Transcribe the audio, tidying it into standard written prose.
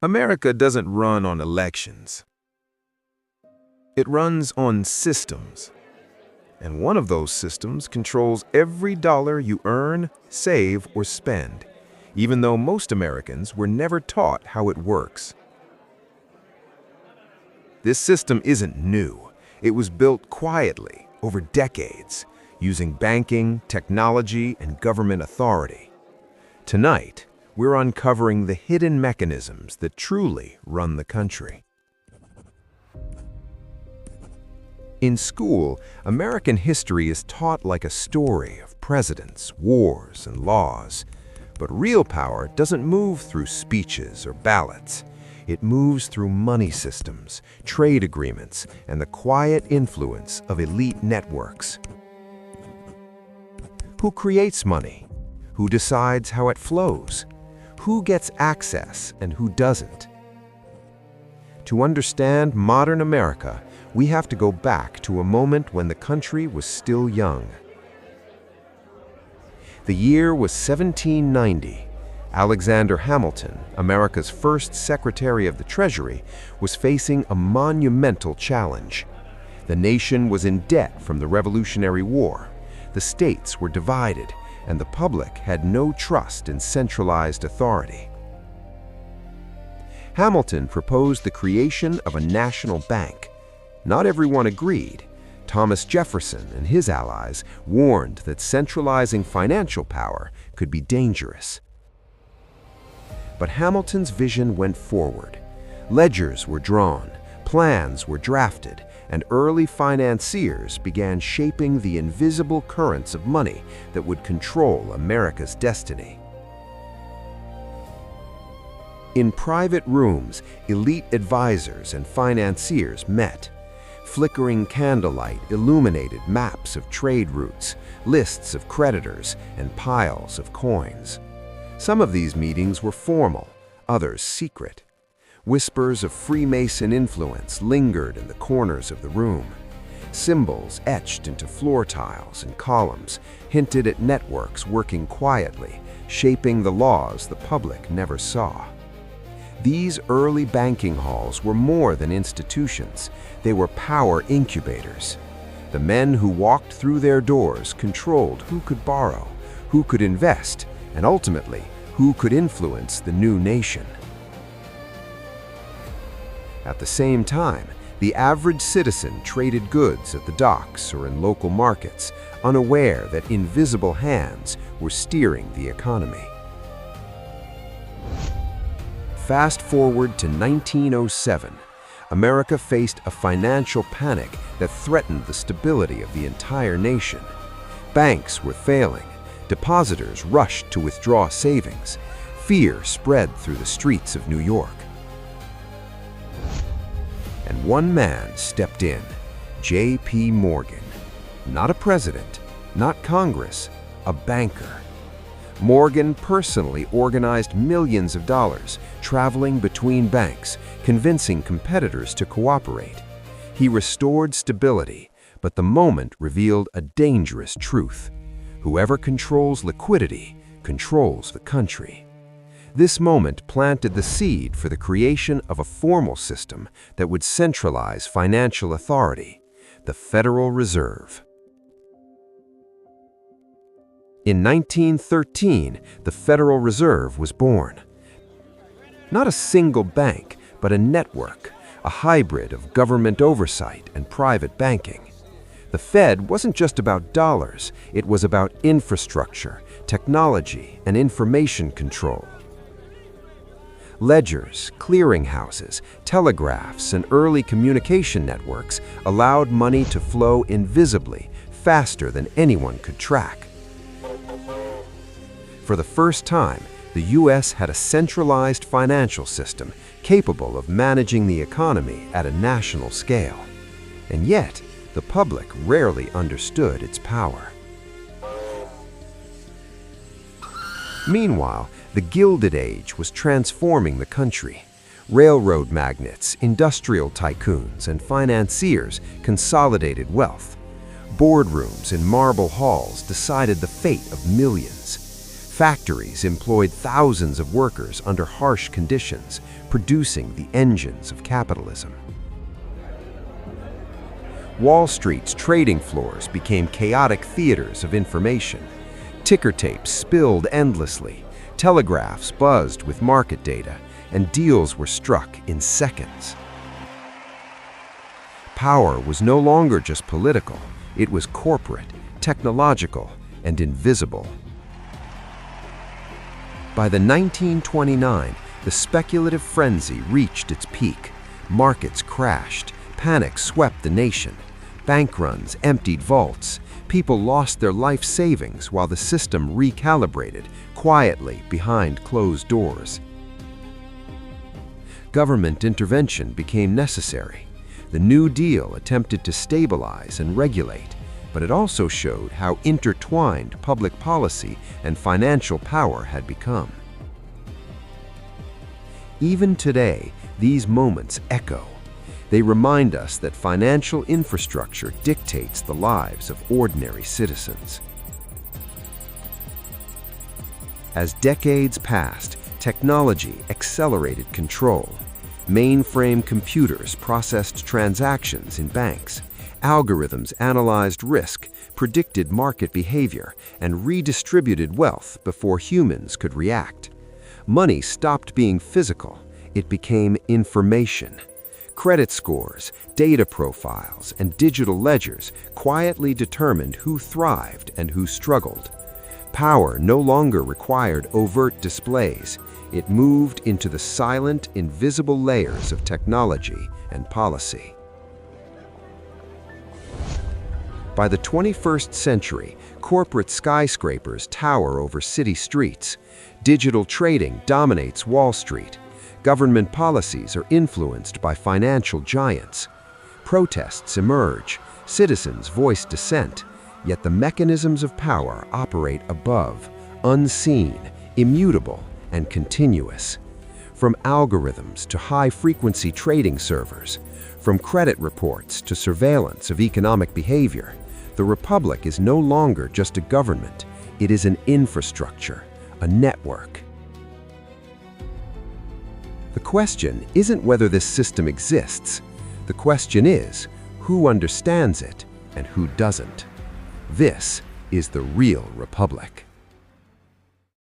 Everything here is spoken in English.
America doesn't run on elections. It runs on systems. And one of those systems controls every dollar you earn, save, or spend, even though most Americans were never taught how it works. This system isn't new. It was built quietly over decades, using banking, technology, and government authority. Tonight, we're uncovering the hidden mechanisms that truly run the country. In school, American history is taught like a story of presidents, wars, and laws. But real power doesn't move through speeches or ballots. It moves through money systems, trade agreements, and the quiet influence of elite networks. Who creates money? Who decides how it flows? Who gets access and who doesn't? To understand modern America, we have to go back to a moment when the country was still young. The year was 1790. Alexander Hamilton, America's first Secretary of the Treasury, was facing a monumental challenge. The nation was in debt from the Revolutionary War. The states were divided, and the public had no trust in centralized authority. Hamilton proposed the creation of a national bank. Not everyone agreed. Thomas Jefferson and his allies warned that centralizing financial power could be dangerous. But Hamilton's vision went forward. Ledgers were drawn, plans were drafted, and early financiers began shaping the invisible currents of money that would control America's destiny. In private rooms, elite advisors and financiers met. Flickering candlelight illuminated maps of trade routes, lists of creditors, and piles of coins. Some of these meetings were formal, others secret. Whispers of Freemason influence lingered in the corners of the room. Symbols etched into floor tiles and columns hinted at networks working quietly, shaping the laws the public never saw. These early banking halls were more than institutions. They were power incubators. The men who walked through their doors controlled who could borrow, who could invest, and ultimately, who could influence the new nation. At the same time, the average citizen traded goods at the docks or in local markets, unaware that invisible hands were steering the economy. Fast forward to 1907, America faced a financial panic that threatened the stability of the entire nation. Banks were failing, depositors rushed to withdraw savings, fear spread through the streets of New York. And one man stepped in, J.P. Morgan. Not a president, not Congress, a banker. Morgan personally organized millions of dollars, traveling between banks, convincing competitors to cooperate. He restored stability, but the moment revealed a dangerous truth. Whoever controls liquidity controls the country. This moment planted the seed for the creation of a formal system that would centralize financial authority, the Federal Reserve. In 1913, the Federal Reserve was born. Not a single bank, but a network, a hybrid of government oversight and private banking. The Fed wasn't just about dollars, it was about infrastructure, technology, and information control. Ledgers, clearinghouses, telegraphs, and early communication networks allowed money to flow invisibly, faster than anyone could track. For the first time, the U.S. had a centralized financial system capable of managing the economy at a national scale. And yet, the public rarely understood its power. Meanwhile, the Gilded Age was transforming the country. Railroad magnates, industrial tycoons, and financiers consolidated wealth. Boardrooms in marble halls decided the fate of millions. Factories employed thousands of workers under harsh conditions, producing the engines of capitalism. Wall Street's trading floors became chaotic theaters of information. Ticker tapes spilled endlessly, telegraphs buzzed with market data, and deals were struck in seconds. Power was no longer just political, it was corporate, technological, and invisible. By the 1929, the speculative frenzy reached its peak. Markets crashed, panic swept the nation. Bank runs emptied vaults. People lost their life savings while the system recalibrated quietly behind closed doors. Government intervention became necessary. The New Deal attempted to stabilize and regulate, but it also showed how intertwined public policy and financial power had become. Even today, these moments echo. They remind us that financial infrastructure dictates the lives of ordinary citizens. As decades passed, technology accelerated control. Mainframe computers processed transactions in banks. Algorithms analyzed risk, predicted market behavior, and redistributed wealth before humans could react. Money stopped being physical. It became information. Credit scores, data profiles, and digital ledgers quietly determined who thrived and who struggled. Power no longer required overt displays. It moved into the silent, invisible layers of technology and policy. By the 21st century, corporate skyscrapers tower over city streets. Digital trading dominates Wall Street. Government policies are influenced by financial giants. Protests emerge. Citizens voice dissent. Yet the mechanisms of power operate above, unseen, immutable, and continuous. From algorithms to high-frequency trading servers, from credit reports to surveillance of economic behavior, the Republic is no longer just a government. It is an infrastructure, a network. The question isn't whether this system exists. The question is, who understands it and who doesn't? This is the real Republic.